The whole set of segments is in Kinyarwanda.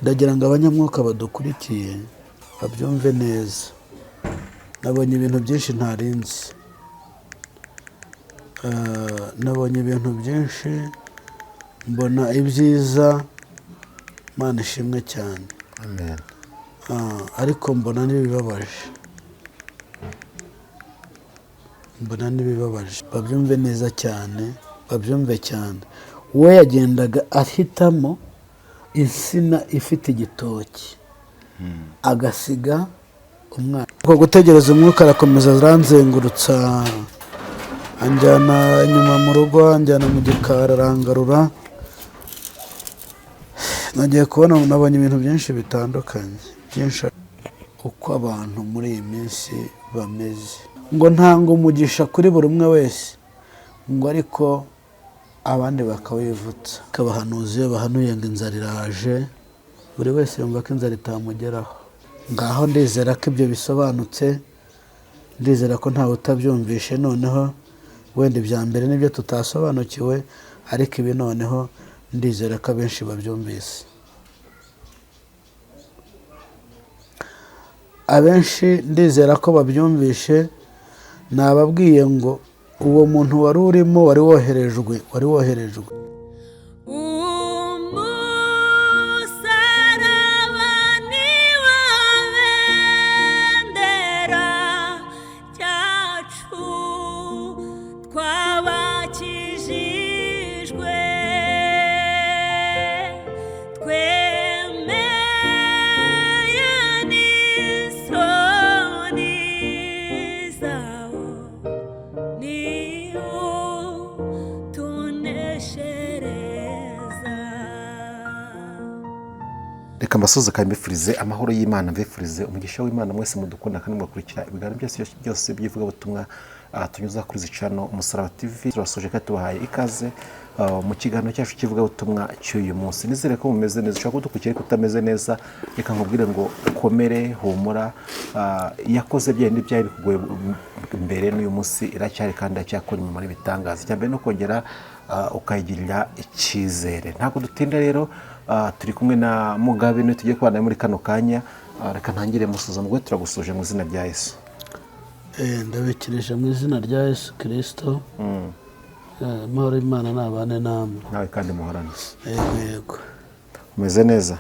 ndagira ngo abanyamwuka badukurikiye babyumve neza. Nabonye ibintu byinshi ntarinzi, nabonye ibintu byinshi, mbona ibyiza, Imana ishimwe cyane. Amen. Ariko mbona n'ibibabaje, babyumve neza cyane, babyumve cyane. Uwo yagendaga ahitamo insina ifite igitoki agasiga umwana. Uko gutegereza umwuka arakomeza aranzengurutsa, anjyana inyuma mu rugo, anjyana mu gikari, arangarura. Nagiye kubona, nabonye ibintu byinshi bitandukanye, byinshi. Uko abantu muri iyi minsi bameze, ngo ntanga umugisha kuri buri umwe wese, ngo ariko abandi bakawivutsa. Abahanuzi iyo bahanuye ngo inzara iraje, buri wese yumva ko inzara itamugeraho. Ngaho ndizera ko ibyo bisobanutse, ndizera ko ntawe utabyumvishe. Noneho wenda ibya mbere nibyo tutasobanukiwe, ariko ibi noneho ndizera ko abenshi babyumvise. Abenshi ndizera ko babyumvishe. Nababwiye ngo uwo muntu wari urimo wari woherejwe. Reka mbasoze kandi mbifurize amahoro y'Imana, mbifurize umugisha w'Imana mwese mudukunda kandi mukurikira ibiganiro byose by'ivugabutumwa tunyuza kuri Zicano Umusaraba TV. Turasoje kandi tubahaye ikaze mu kiganiro cyacu cy'ivugabutumwa cy'uyu munsi. Nizere ko mumeze neza. Ushaka kudukurikira kutameze neza, reka nkubwire ngo ukomere, humura. Yakoze byende byari bikugoye mbere n'uyu munsi iracyari kandi acyakora imirimo n'ibitangaza. Cyambere no kongera ukayigirira icyizere. Ntabwo dutinda rero, turi kumwe na Mugabe niwe tugiye kubana muri kano kanya. Reka ntangire musuza mugwe, turagusuje mu izina rya Yesu. Ndabikirije mu izina rya Yesu Kristo. Amahoro y'Imana nabane namwe. Nawe kandi muhorane. Yego. Umeze neza?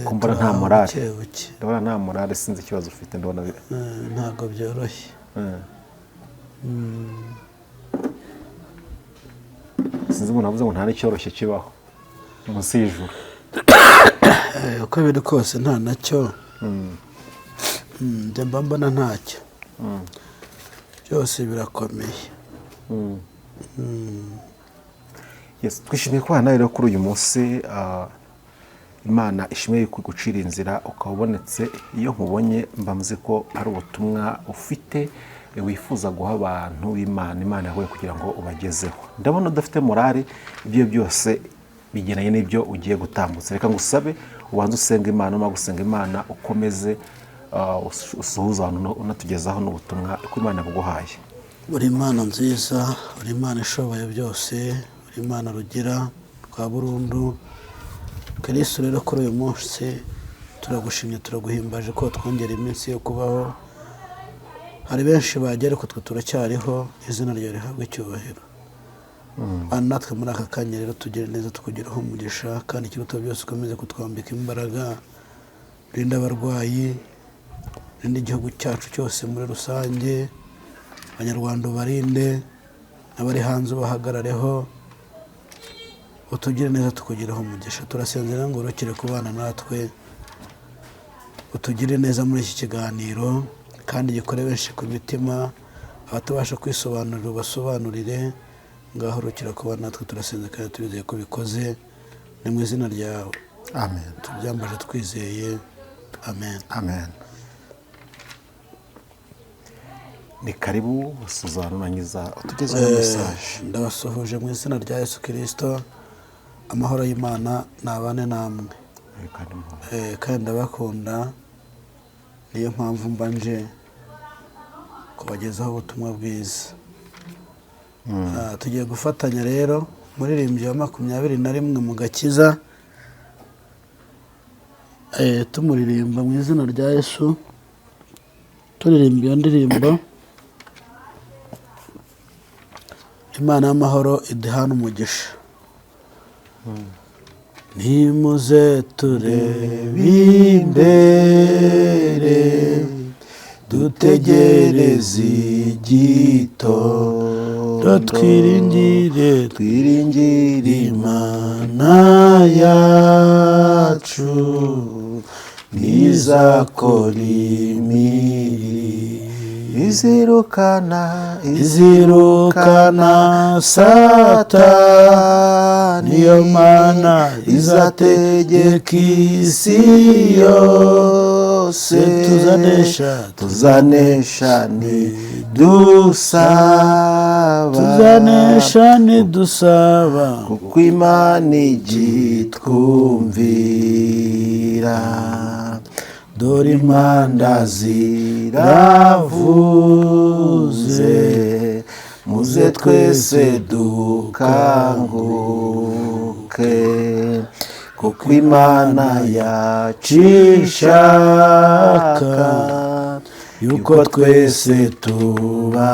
Kumbura nta morale. Ndabona nta morale, sinzi ikibazo ufite. Ndabona ntago byoroshye. Sinzi umuntu avuze ngo nta n'icyoroshye kibaho munsi y'ijuru. Uko biri kose nta nacyo, njye mba mbona ntacyo, byose birakomeye. Twishimiye kubana rero kuri uyu munsi. Imana ishimwe kugucira inzira ukaba ubonetse. Iyo nkubonye mbamuze ko ari ubutumwa ufite wifuza guha abantu b'Imana, Imana yawe kugira ngo ubagezeho. Ndabona udafite morale, ibyo byose bigenanye n'ibyo ugiye gutambutsa. Reka ngusabe ubanze usenga Imana, umara gusenga Imana ukomeze usuhuza abantu unatugezaho n'ubutumwa ko Imana yaguhaye. Uri Imana nziza, uri Imana ishoboye byose, uri Imana rugira rwa burundu. Kristo rero kuri uyu munsi turagushimye, turaguhimbaje ko twongera iminsi yo kubaho. Hari benshi bagera ko twe turacyariho, izina ryawe rihabwe icyubahiro. Natwe muri aka kanya rero tugire neza, tukugiraho umugisha, kandi ikiruta byose ukomeze kutwambika imbaraga. Rinda abarwayi, rinda igihugu cyacu cyose muri rusange, abanyarwanda ubarinde, n'abari hanze ubahagarareho. Utugire neza, tukugiraho umugisha. Turasenzera ngo urokere kubana natwe, utugire neza muri iki kiganiro, kandi gikore benshi ku mitima. Abatabasha kwisobanurira ubasobanurire. Ngaho urokera kubana natwe, turasenze kandi turizeye ko bikoze, ni mu izina ryawe. Amen. Tubyambaje twizeye. Amen. Amen. Ni karibu usuzana nangiza utugezeho message. Ndabasuhuje mu izina rya Yesu Kristo. Amahoro y'Imana nabane namwe. Kandi ndabakunda, niyo mpamvu mbanje kubagezaho ubutumwa bwiza. Tugiye gufatanya rero muririmbyi wa 21 mu Gakiza tumuririmba mu izina rya Yesu, turirimba iyo ndirimbo. Imana y'amahoro iduhane umugisha. Nimuze turebe imbere, dutegereze igitondo, twiringire Imana yacu, ntizakora izirukana Satani. Iyo Mana izategeka isi yose, tuzanesha nidusaba, kuko Imana igitwumvira. Dore impanda ziravuze, muze twese dukanguke, kuko Imana yacu ishaka yuko twese tubabera.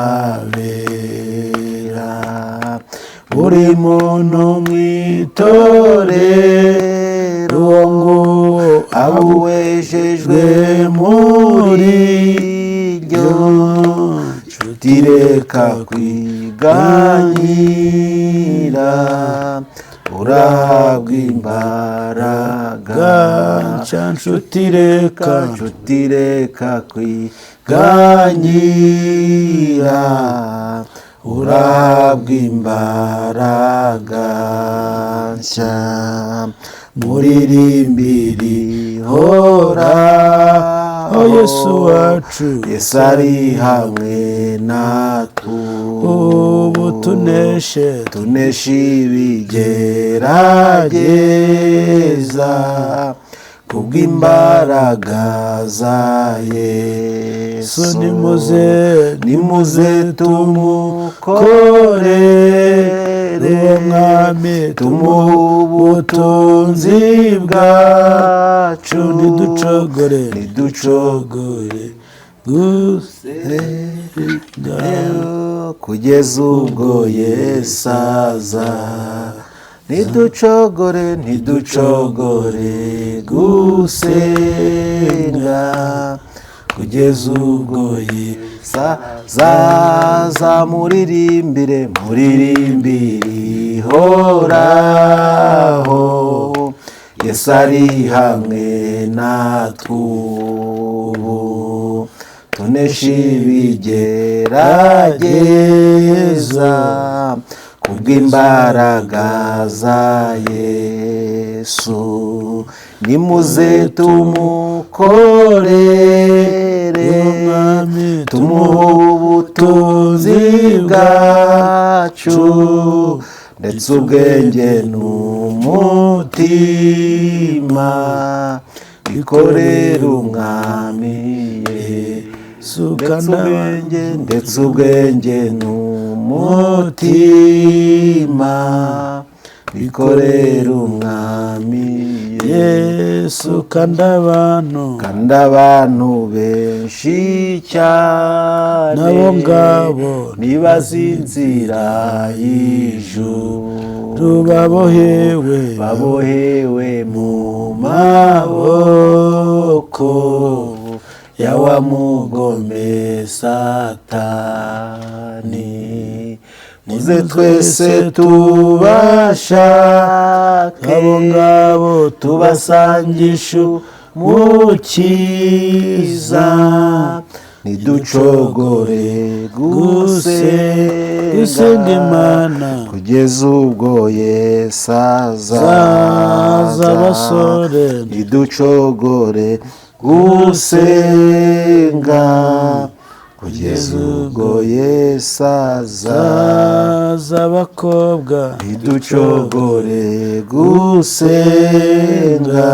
Buri muntu mw'itorero aba uwejejwe muri ryo, nshuti reka kwiganyira, urahabwa imbaraga. Nshuti reka kwiganyira, urahabwa imbaraga nshya. Muririmbire Uhoraho Yesu wacu, Yesu ari hamwe natwe. Ubu tuneshe ibigerageza, kubw'imbaraga za Yesu. Nimuze tumukorere, Mwami tumuhe ubutunzi bwacu, ntiducogore gusenga kugeza ubwo Yesu aza. Ntiducogore gusenga kugeza ubwo Yesu azaza. Muririmbire Uhoraho, Yesu ari hamwe natwe. Ubu tuneshe ibigerageza, kubw'imbaraga za Yesu. Nimuze tumukorere, tumuhe ubutunzi bwacu, ndetse ubwenge n'umutima, bikorere Umwami Yesu. Ndetse ubwenge n'umutima, bikorere Umwami Yesu. Kandi abantu benshi cyane, nabo ngabo ntibazinzira y'ijuru, babohewe mu maboko ya wa mugome Satani. Muze twese tubashake, abo ngabo tubasangisha umukiza. Ntiducogore gusenga Imana kugeza ubwo Yesu azaza. Ntiducogore gusenga kugeza ubwo Yesu azaza. Abakobwa ntiducogore gusenga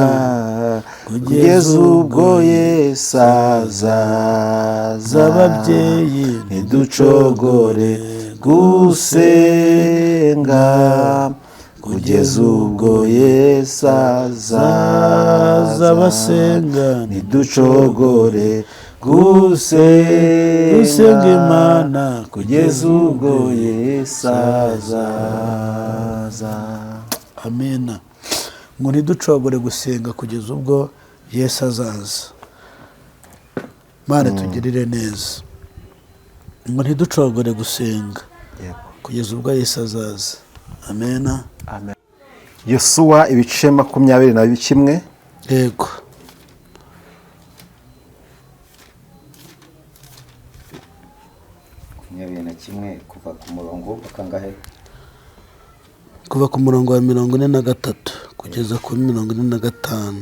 kugeza ubwo Yesu azaza. Ababyeyi ntiducogore gusenga kugeza ubwo Yesu azaza. dukomeza abasenga ntiducogore gusenga Imana kugeza ubwo Yesu azaza. amena. Ngo ntiducogore gusenga kugeza ubwo Yesu azaza. Mana tugirire neza. Ngo ntiducogore gusenga kugeza ubwo Yesu azaza. Amena. Amen. Yosuwa ibice 21. Yego. kuva ku murongo wakangahe? Kuva ku murongo wa 43 kugeza ku 45.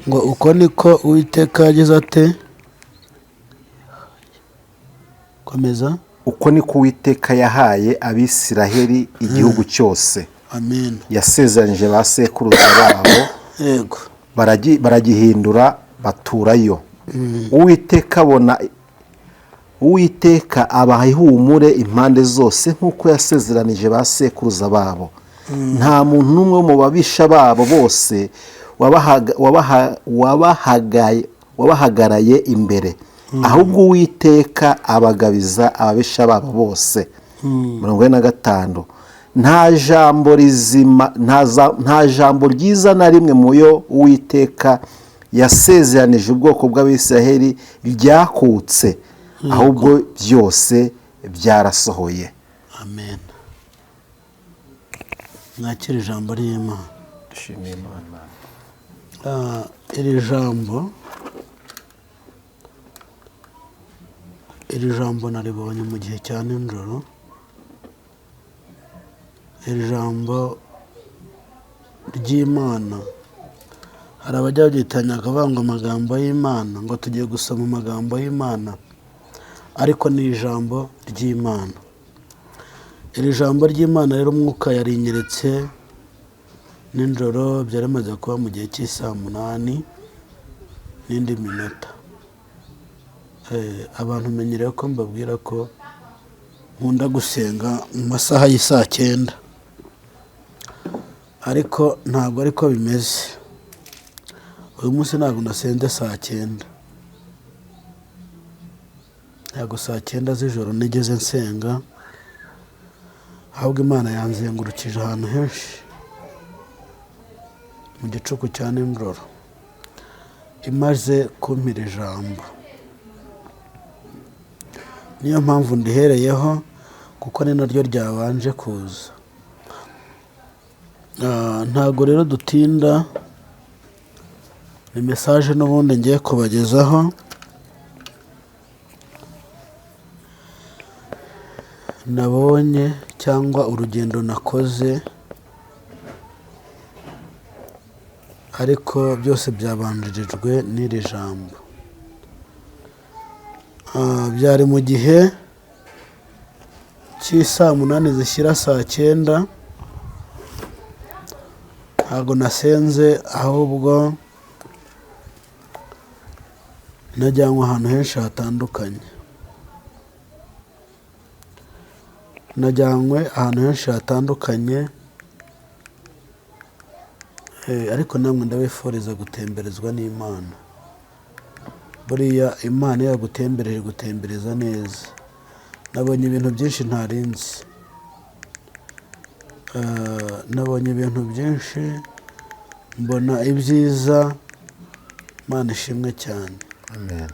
Ngo uko niko Uwiteka yagize ate? Komeza. Uko niko Uwiteka yahaye Abisiraheli igihugu cyose. Amen. Yasezeranije ba sekuruza babo. Yego. Baragihindura baturayo. Uwiteka abaha ihumure impande zose nk'uko yasezeranije ba sekuruza babo. Nta muntu n'umwe mu babisha babo bose wabahagaraye imbere, ahubwo Uwiteka abagabiza ababisha babo bose. 45. Nta jambo ryiza na rimwe muyo Uwiteka yasezeranije ubwoko bw'Abisiraheli ryakutse, ahubwo byose byarasohoye. Amen. Mwakira ijambo ry'Imana. Dushimiye Imana. Iri jambo naribonye mu gihe cya nijoro. Iri jambo ry'Imana hari abajya baryitanya akavanga amagambo y'Imana, ngo tugiye gusoma amagambo y'Imana, ariko ni ijambo ry'Imana. Iri jambo ry'Imana rero umwuka yarinyeretse nijoro, byaramaze kuba mu gihe cy'isaa 8 n'indi minota. Abantu menyereye ko mbabwira ko nkunda gusenga mu masaha y'isaa 9, ariko ntabwo ariko bimeze. Uyu munsi ntabwo nasenze saa 9, ntabwo saa 9 z'ijoro nigeze nsenga, ahubwo Imana yanzengurukije ahantu henshi mu gicuku cya nijoro, imaze kumpira ijambo. Niyo mpamvu ndihereyeho, kuko ni naryo ryabanje kuza. Ntabwo rero dutinda, ni message n'ubundi ngiye kubagezaho. Nabonye cyangwa urugendo nakoze, ariko byose byabanjirijwe n'iri jambo. Byari mu gihe cy'isaa 8 zishyira saa 9. Ntabwo nasenze, ahubwo najyanywe ahantu henshi hatandukanye. Ariko namwe ndabifuriza gutemberezwa n'Imana. Buriya Imana yagutembereje gutembereza neza. Nabonye ibintu byinshi ntarinzi. Nabonye ibintu byinshi, mbona ibyiza. Imana ishimwe cyane. Amen.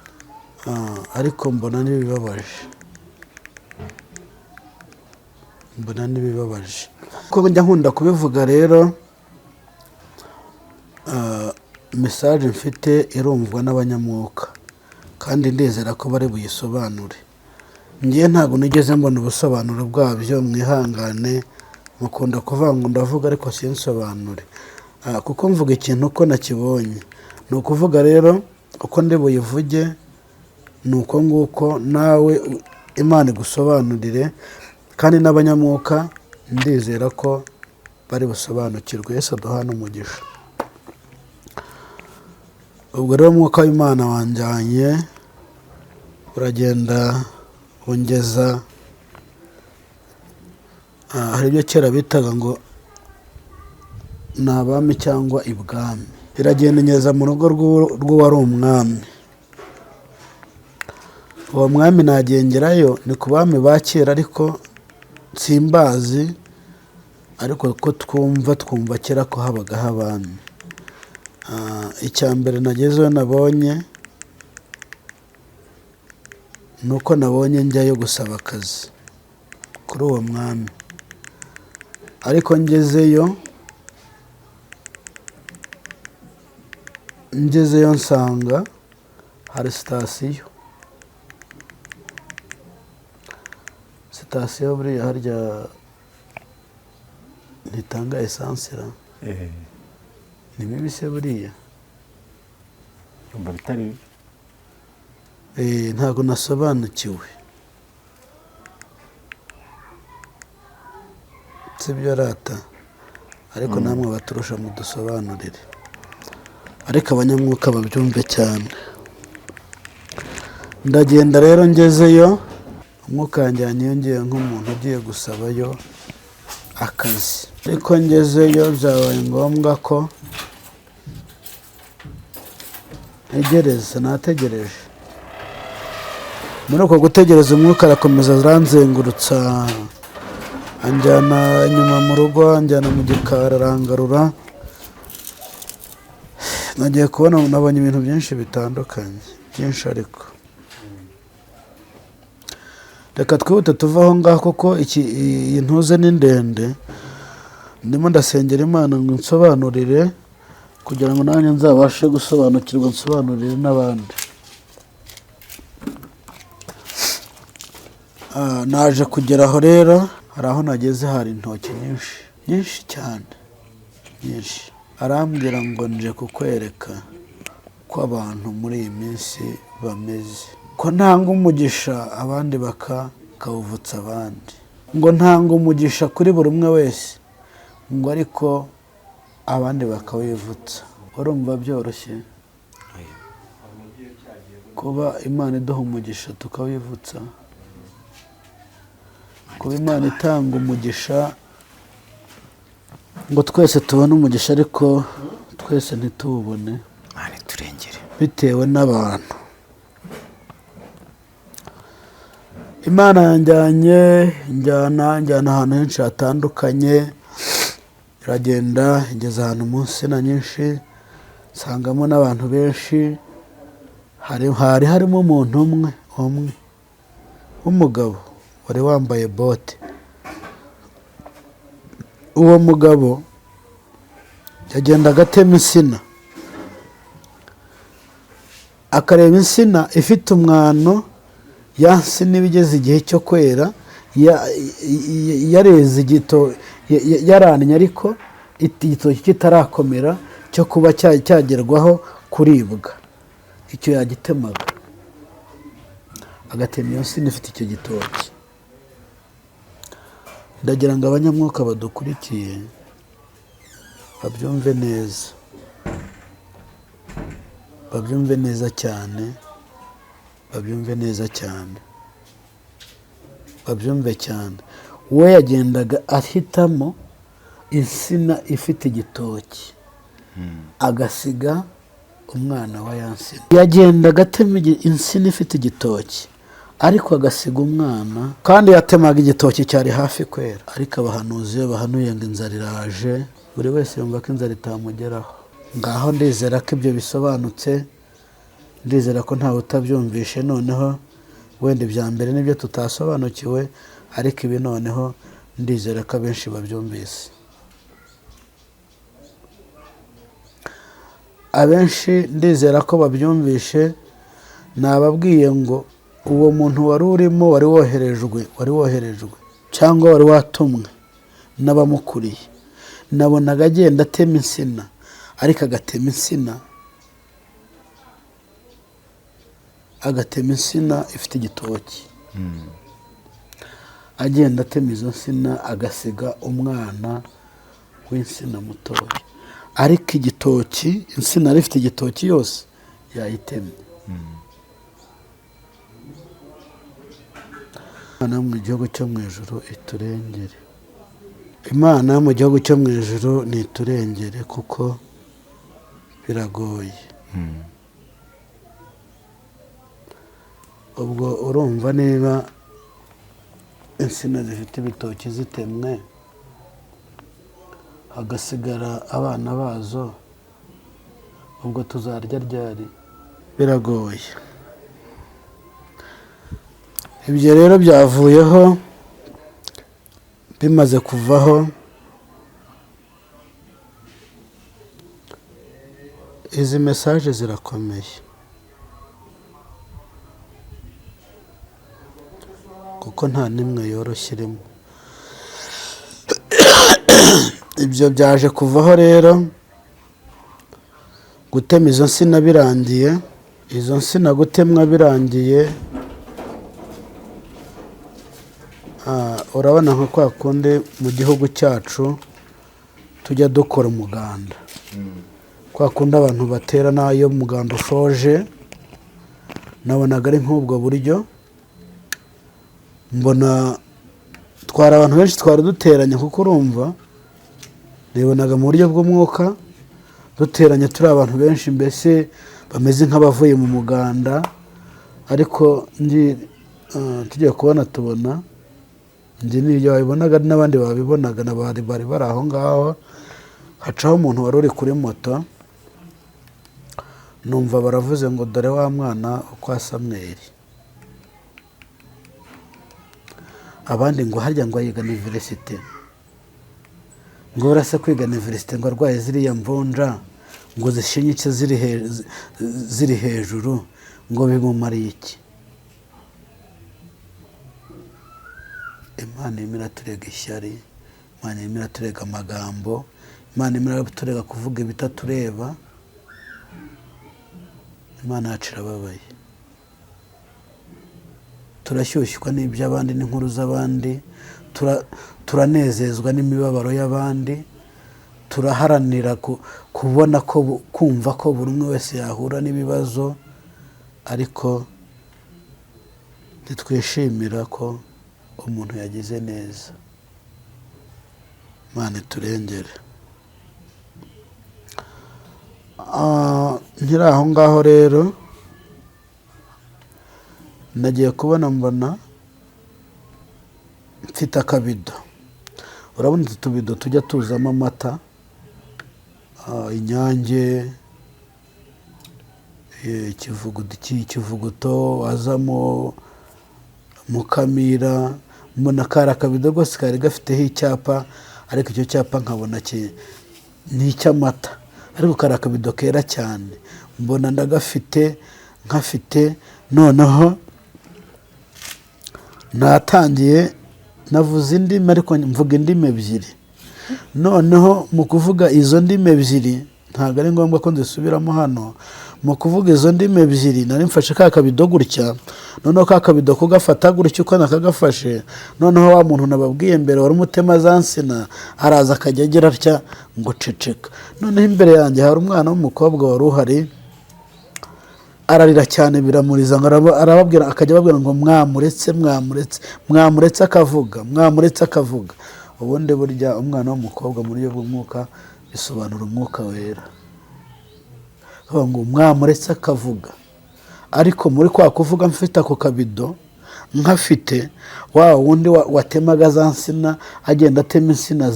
Ariko mbona n'ibibabaje. Ko njya nkunda kubivuga rero, message mfite irumvwa n'abanyamwuka, kandi ndizera ko bari buyisobanure. Ngiye ntabwo nigeze mbona ubusobanuro bwabyo, mwihangane, mukunda kuvanga ndavuga ariko sinsobanure. Kuko mvuga ikintu uko nakibonye. Ni ukuvuga rero uko ndi buyivuge, ni uko nguko nawe Imana igusobanurire, kandi n'abanyamwuka ndizera ko bari busobanukirwe. Yesu aduhane umugisha. Ubwo rero umwuka w'Imana wanjyanye, uragenda ungeza, hari ibyo kera bitaga ngo ni abami cyangwa ibwami. Iragenda ingeza mu rugo rw'uwari umwami. Uwo mwami nagengerayo ni ku bami ba kera ariko simbazi, ariko ko twumva kera ko habagaho abami. Icya mbere nagezeho nabonye ni uko nabonye njyayo gusaba akazi kuri uwo mwami, ariko ngezeyo nsanga hari sitasiyo buriya harya ntitanga esanse ra ni bibi se buriya? Yumva bitari ntabwo nasobanukiwe, sibyo rata, ariko namwe baturusha mudusobanurire, ariko abanyamwuka babyumve cyane. Ndagenda rero ngezeyo, umwuka yanjyanye yongeye nk'umuntu ugiye gusabayo akazi, ariko ngezeyo byabaye ngombwa ko nategereje. Muri uko gutegereza umwuka arakomeza aranzengurutsa, anjyana inyuma mu rugo, anjyana mu gikari, arangarura. Nagiye kubona nabonye ibintu byinshi bitandukanye, byinshi ariko reka twihute tuve aho ngaho kuko iyi ntuze ni ndende. Ndimo ndasengera Imana ngo nsobanurire kugira ngo nanjye nzabashe gusobanukirwa, nsobanurire n'abandi. Naje kugera aho rero, hari aho nageze hari intoki nyinshi cyane, nyinshi. Arambwira ngo nje kukwereka ko abantu muri iyi minsi bameze, ko ntanga umugisha abandi bakawuvutsa abandi, ngo ntanga umugisha kuri buri umwe wese, ngo ariko abandi bakawivutsa. Urumva byoroshye kuba Imana iduha umugisha tukawivutsa? Kuba Imana itanga umugisha ngo twese tubone umugisha ariko twese ntituwubone, bitewe n'abantu. Imana njyana ahantu henshi hatandukanye, iragenda ingeza ahantu mu nsina nyinshi, nsangamo n'abantu benshi. Hari harimo umuntu umwe w'umugabo wari wambaye bote. Uwo mugabo yagendaga atema insina, akareba insina ifite umwano, ya nsina ibigeze igihe cyo kwera, yareze yarannye ariko igitoki kitarakomera cyo kuba cyagerwaho kuribwa, icyo yagitemaga agatema iyo nsina ifite icyo gitoki. Ndagira ngo abanyamwuka badukurikiye babyumve neza, babyumve neza cyane, babyumve neza cyane, babyumve cyane. We yagendaga ahitamo insina ifite igitoki, agasiga umwana wa ya nsina. Yagendaga atema insina ifite igitoki ariko agasiga umwana, kandi yatemaga igitoki cyari hafi kwera. Ariko abahanuzi iyo bahanuye ngo inzara iraje, buri wese yumva ko inzara itamugeraho. Ngaho ndizera ko ibyo bisobanutse, ndizera ko ntawe utabyumvishe. Noneho wenda ibya mbere nibyo tutasobanukiwe, ariko ibi noneho ndizera ko abenshi babyumvise. Abenshi ndizera ko babyumvishe. Nababwiye ngo uwo muntu wari urimo wari woherejwe cyangwa wari watumwe n'abamukuriye, nabonaga agenda atema insina, ariko agatema insina ifite igitoki. Agenda atema izo nsina agasiga umwana w'insina mutoya, ariko igitoki, insina yari ifite igitoki yose yayitemye. Imana mu gihugu cyo mu ijuru iturengere. imana mu gihugu cyo mu ijuru niturengere kuko biragoye. ubwo urumva niba insina zifite ibitoki zitemwe hagasigara abana bazo, ubwo tuzarya ryari? Biragoye. Ibyo rero byavuyeho, bimaze kuvaho, izi mesaje zirakomeye kuko nta nimwe yoroshye irimo. Ibyo byaje kuvaho rero, gutema izo nsina birangiye, izo nsina gutemwa birangiye, urabona nka kwa kundi mu gihugu cyacu tujya dukora umuganda, kwa kundi abantu baterana iyo umuganda ushoje, nabonaga ari nk'ubwo buryo. Mbona twari abantu benshi twari duteranye, kuko urumva nibonaga mu buryo bw'umwuka duteranye turi abantu benshi, mbese bameze nk'abavuye mu muganda. Ariko tugiye kubona tubona njye n'ibyo babibonaga n'abandi babibonaga, bari bari aho ngaho. Hacaho umuntu wari uri kuri moto, numva baravuze ngo dore wa mwana kwa Samweli, abandi ngo harya ngo yiga universite, ngo urase kwiga universite ngo arwaye ziriya mvunja ngo zishinyitse ziri hejuru, ngo bimumariye iki? Imana irimo iraturega ishyari, Imana irimo iraturega amagambo, Imana irimo iraturega kuvuga ibitatureba. Imana yacu irababaye. Turashyushywa n'iby'abandi n'inkuru z'abandi, turanezezwa n'imibabaro y'abandi, turaharanira kubona ko, kumva ko buri umwe wese yahura n'ibibazo, ariko ntitwishimira ko umuntu yagize neza. Imana iturengere. Nkiri aho ngaho rero, nagiye kubona mbona mfite akabido. Urabona utu tubido tujya tuzamo amata, Inyange, ikivuguto, wazamo Mukamira. Mbona kari akabido rwose kari gafiteho icyapa, ariko icyo cyapa nkabona ni icy'amata, ariko kari akabido kera cyane. Mbona ndagafite nkafite, noneho natangiye navuze indimi, ariko mvuga indimi ebyiri. Noneho mu kuvuga izo ndimi ebyiri, ntabwo ari ngombwa ko nzisubiramo hano. Mu kuvuga izo ndimi ebyiri, nari mfashe ka kabido gutya, noneho ka kabido kugafata gutya uko nakagafashe, noneho wa muntu nababwiye mbere wari umutema za nsina araza akajya agira atya ngo ceceka. Noneho imbere yanjye hari umwana w'umukobwa wari uhari, ararira cyane biramuriza, arababwira, akajya ababwira ngo mwamuretse akavuga. Ubundi burya umwana w'umukobwa mu buryo bw'umwuka bisobanura umwuka wera, ngo mwamuretse akavuga. Ariko muri kwa kuvuga mfite ako kabido, nkafite wa wundi watemaga za nsina, agenda atema insina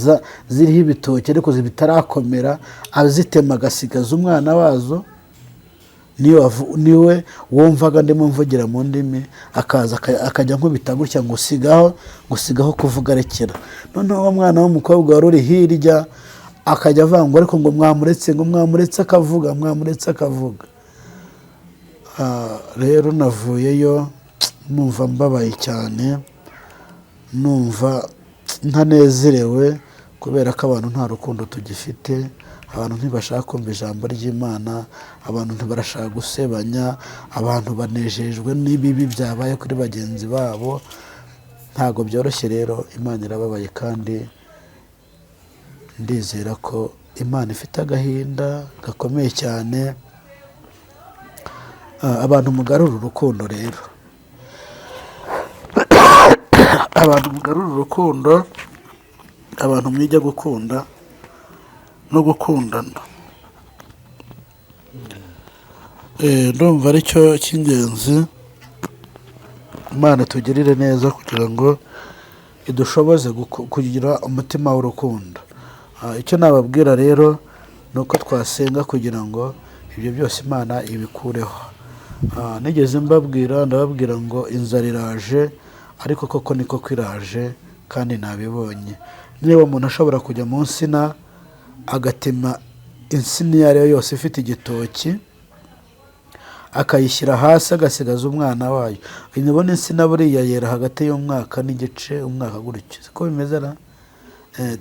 ziriho ibitoki ariko bitarakomera, azitema agasigaza umwana wazo. Niwe wumvaga ndimo mvugira mu ndimi, akaza akajya nkubita gutya ngo usigaho kuvuga, rekera. Noneho uwo mwana w'umukobwa wari uri hirya akajya avanga, ariko ngo mwamuretse akavuga. Rero navuyeyo numva mbabaye cyane, numva ntanezerewe, kubera ko abantu nta rukundo tugifite. Abantu ntibashaka kumva ijambo ry'Imana, abantu ntibarashaka gusebanya, abantu banejejwe n'ibibi byabaye kuri bagenzi babo. Ntabwo byoroshye rero, Imana irababaye, kandi ndizera ko Imana ifite agahinda gakomeye cyane. Abantu mugarura urukundo rero, abantu mugarura urukundo, abantu mwige gukunda no gukundana. Ndumva ari cyo cy'ingenzi. Imana tugirire neza kugira ngo idushoboze kugira umutima w'urukundo. Icyo nababwira rero ni uko twasenga kugira ngo ibyo byose Imana ibikureho. Nigeze ndababwira ngo inzara iraje, ariko koko niko kwiraje kandi nabibonye. Niba umuntu ashobora kujya mu nsina agatema insina iyo ari yo yose ifite igitoki akayishyira hasi agasigaza umwana wayo, nibona insina buriya yera hagati y'umwaka n'igice, umwaka gutyo. Siko bimeze ra?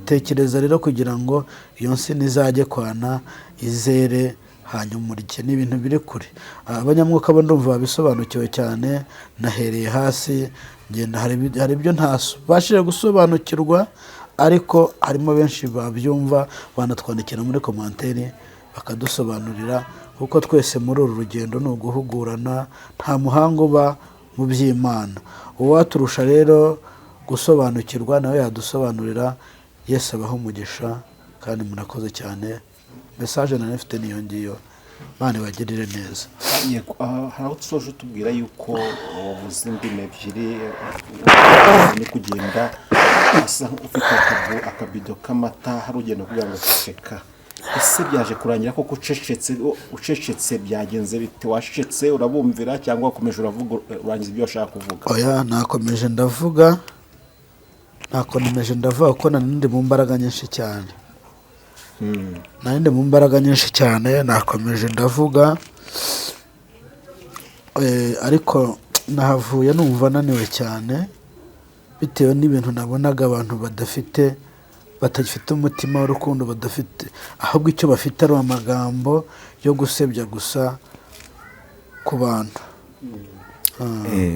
Tekereza rero kugira ngo iyo nsina izajye kwana izere hanyuma urye, ni ibintu biri kure. Abanyamwuka bo ndumva babisobanukiwe cyane. Nahereye hasi ngenda, hari ibyo ntabashije gusobanukirwa, ariko harimo benshi babyumva, banatwandikira muri komanteri bakadusobanurira, kuko twese muri uru rugendo ni uguhugurana, nta muhanga uba mu by'Imana. Uwaturusha rero gusobanukirwa nawe yadusobanurira. Yesu abaho umugisha kandi murakoze cyane. Message nari mfite niyo ngiyo. Imana ibagirire neza. Hari aho tusoje tubwira yuko wabuze indimi ebyiri ni kugenda asa ufite akabido k'amata, hari ugenda kugira ngo ceceka. Ese byaje kurangira ko ucecetse byagenze bite? Wacecetse urabumvira cyangwa wakomeje uravuga urangiza ibyo washaka kuvuga? Oya, nakomeje ndavuga kuko nandi mu mbaraga nyinshi cyane. Mu mbaraga nyinshi cyane nakomeje ndavuga, ariko nahavuye numva naniwe cyane, bitewe n'ibintu nabonaga abantu batagifite umutima w'urukundo, badafite, ahubwo icyo bafite ari amagambo yo gusebya gusa ku bantu.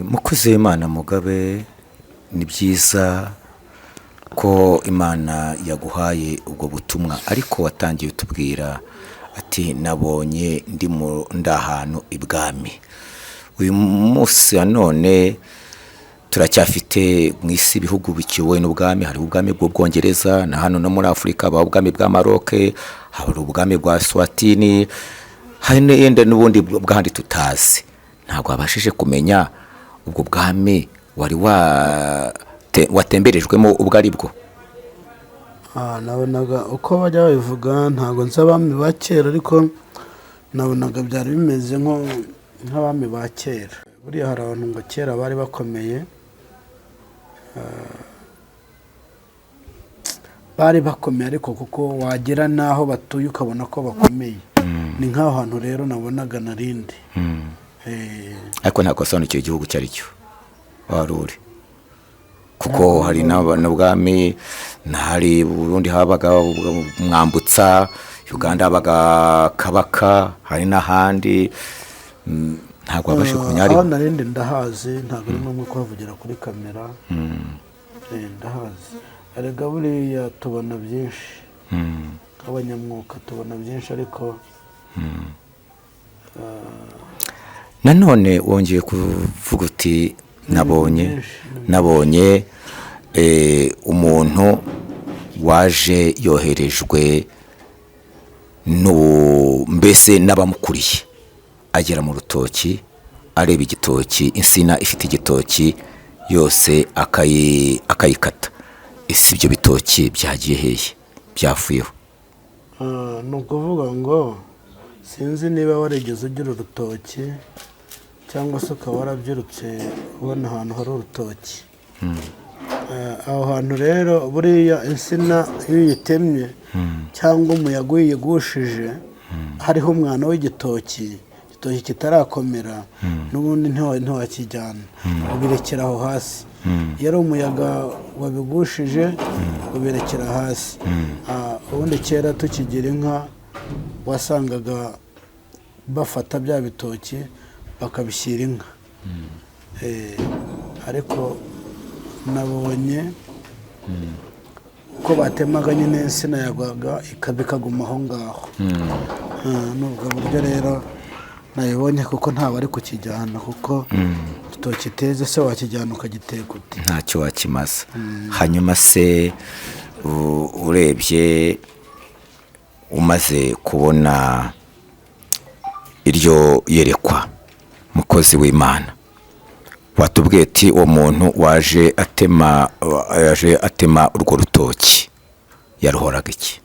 Mukozi w'Imana Mugabe, ni byiza ko Imana yaguhaye ubwo butumwa, ariko watangiye utubwira ati nabonye ndi ahantu ibwami. Uyu munsi wa none turacyafite mu isi ibihugu bikiyobowe n'ubwami. Hari ubwami bw'Ubwongereza, na hano no muri Afurika haba ubwami bwa Maroc, hari ubwami bwa Swatini, hari n'ubundi bw'ahandi tutazi. Ntabwo wabashije kumenya ubwo bwami wari watemberejwemo ubwo ari bwo? Nabonaga uko bajya babivuga, ntabwo nzi abami ba kera, ariko nabonaga byari bimeze nk'abami ba kera. Buriya hari abantu ngo kera bari bakomeye, ariko kuko wagera n'aho batuye ukabona ko bakomeye. Ni nk'aho hantu rero nabonaga narindi. Ariko ntabwo wasobanukiwe igihugu icyo ari cyo wari uri, kuko hari n'ubwami, hari Burundi habaga Mwambutsa, Uganda habaga Kabaka, hari n'ahandi. Ntabwo wabashe kumenya aho narindi ndahazi, ntabwo ari ngombwa kuhavugira kuri kamera. Ndahazi. Erega buriya tubona byinshi, nk'abanyamwuka tubona byinshi, ariko nanone wongeye kuvuga uti nabonye umuntu waje yoherejwe mbese n'abamukuriye, agera mu rutoki, areba igitoki, insina ifite igitoki yose akayikata. Ese ibyo bitoki byagiye hehe, byavuyeho? Ni ukuvuga ngo sinzi niba warigeze ugira urutoki cyangwa se ukaba warabyirutse ubona ahantu hari urutoki. Aho hantu rero buriya insina iyo uyitemye cyangwa umuyaga uyigushije, hariho umwana w'igitoki, igitoki kitarakomera, n'ubundi ntiwakijyana, ubirekera aho hasi. Iyo ari umuyaga wabigushije ubirekera hasi. Ubundi kera tukigira inka wasangaga bafata bya bitoki bakabishyira inka. Ariko nabonye ko batemaga nyine insina yagwaga ikaguma aho ngaho. Nubwo buryo rero nabibonye, kuko ntawe ari kukijyana, kuko igitoki teze se wakijyana ukagiteka ute? Ntacyo wakimaza. Hanyuma se urebye umaze kubona iryo yerekwa mukozi w'Imana, watubwiye ati uwo muntu waje atema urwo rutoki yaruhoraga iki?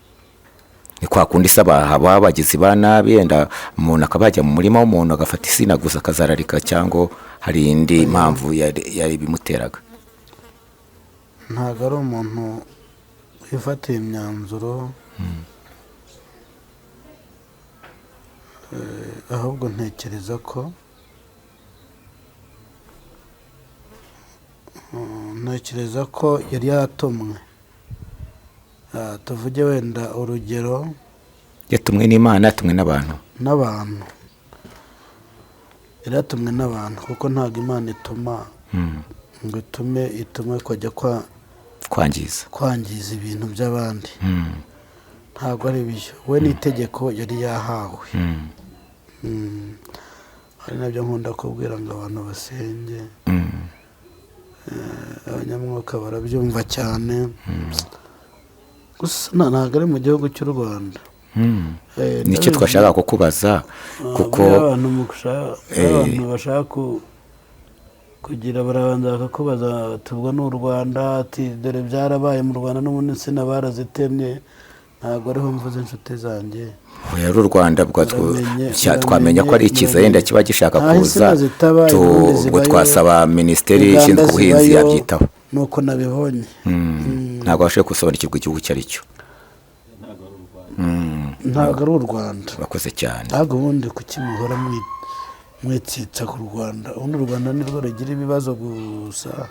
Ni kwa kundi saba bagizi ba nabi, yenda umuntu akabajya mu murima w'umuntu agafata isina gusa akazararika, cyangwa hari indi mpamvu yari bimuteraga? ntabwo ari umuntu wifatiye imyanzuro, ahubwo ntekereza ko yari yatumwe. Tuvuge wenda urugero, yatumwe n'Imana, yatumwe n'abantu yari yatumwe n'abantu, kuko ntabwo Imana ituma ngo itume kujya kwangiza ibintu by'abandi. Ntabwo ari byo, we n'itegeko yari yahawe. Hari nabyo nkunda kubwira ngo abantu basenge, abanyamwuka barabyumva cyane, gusa ntabwo ari mu gihugu cy'u Rwanda. Nicyo twashaka kukubaza, kuko abantu bashaka kugira barabanza bakakubaza, tubwo n'u Rwanda, ati dore byarabaye mu Rwanda n'ubundi insina barazitemye. Ntabwo ariho mvuze inshuti zanjye, yari u Rwanda twamenya ko ari ikiza yenda kiba gishaka kuza, ubwo twasaba minisiteri ishinzwe ubuhinzi yabyitaho. nuko nabibonye. Ntabwo washoboye gusobanukirwa igihugu icyo ari cyo. Ntabwo ari u Rwanda. Bakoze cyane. Ntabwo ubundi kuki muhora mwitsitsa ku Rwanda? Ubundi u Rwanda nirwo rugira ibibazo gusa,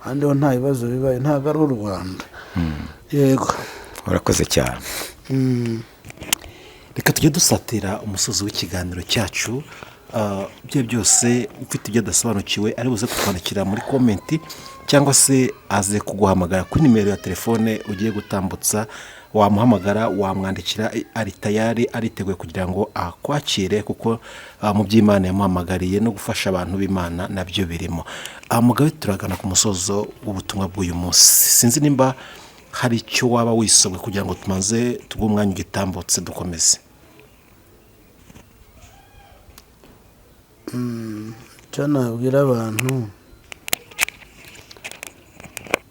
ahandi ho nta bibazo bibaye. Ntabwo ari u Rwanda. Yego, urakoze cyane. Reka tujye dusatira umusozi w'ikiganiro cyacu. Ibyo byose ufite ibyo adasobanukiwe ari buze kutwandikira muri komenti, cyangwa se aze kuguhamagara kuri nimero ya telefone ugiye gutambutsa. Wamuhamagara, wamwandikira, ari tayari, ariteguye kugira ngo akwakire, kuko mu by'Imana yamuhamagariye no gufasha abantu b'Imana nabyo birimo. Mugabe, turagana ku musozo w'ubutumwa bw'uyu munsi. Sinzi nimba hari icyo waba wisomwe kugira ngo tumaze tuguhe umwanya ugitambutse dukomeze. icyo nabwira abantu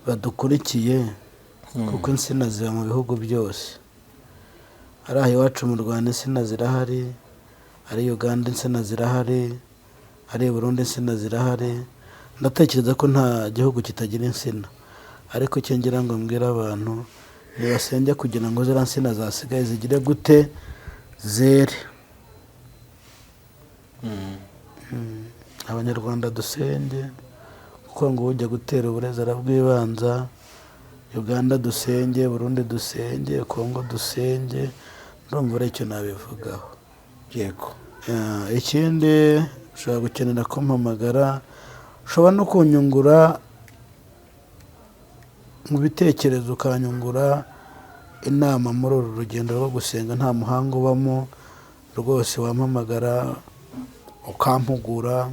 badukurikiye, kuko insina ziba mu bihugu byose. Ari aha iwacu mu Rwanda insina zirahari, ari Uganda insina zirahari, ari Burundi insina zirahari. Ndatekereza ko nta gihugu kitagira insina, ariko icyo ngira ngo mbwira abantu nibasenge kugira ngo ziriya nsina zasigaye zigire gute, zere. Abanyarwanda dusenge, kuko ngo ujya gutera uburezi arabwibanza. Uganda dusenge, Burundi dusenge, Kongo dusenge. Ndumva ari icyo nabivugaho. Yego. Ikindi, ushobora gukenera kumpamagara, ushobora no kunyungura mu bitekerezo, ukanyungura inama muri uru rugendo rwo gusenga. Nta muhanga ubamo rwose, wampamagara ukampugura.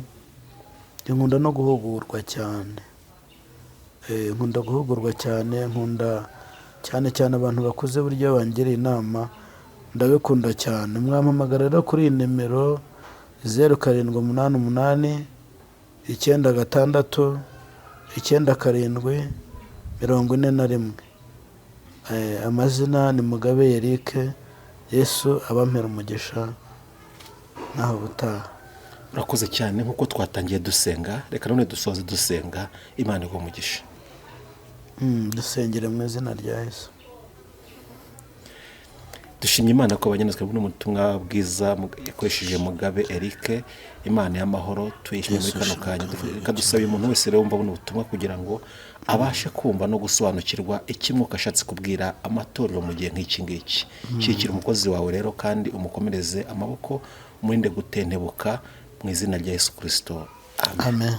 Nkunda no guhugurwa cyane. Nkunda guhugurwa cyane, nkunda cyane abantu bakuze buryo bangira inama, ndabikunda cyane. Mwampamagara rero kuri iyi nimero 0788 96 97 41. Amazina ni Mugabe Eric. Yesu abampera umugisha, naho butaha. Urakoze cyane. Nkuko twatangiye dusenga, reka none dusoze dusenga. Imana iguhe umugisha. Dusengere mu izina rya Yesu. Dushimye Imana ko abanyazwe n'umutumwa bwiza yakoresheje Mugabe Eric. Imana y'amahoro tuyishimye muri kano kanya. Reka dusabe umuntu wese rero wumva buno butumwa kugira ngo abashe kumva no gusobanukirwa ikimwuka ashatse kubwira amatorero mu gihe nk'iki ngiki. Shyigikira umukozi wawe rero, kandi umukomereze amaboko, umurinde gutentebuka, mu izina rya Yesu Kristo. Amen.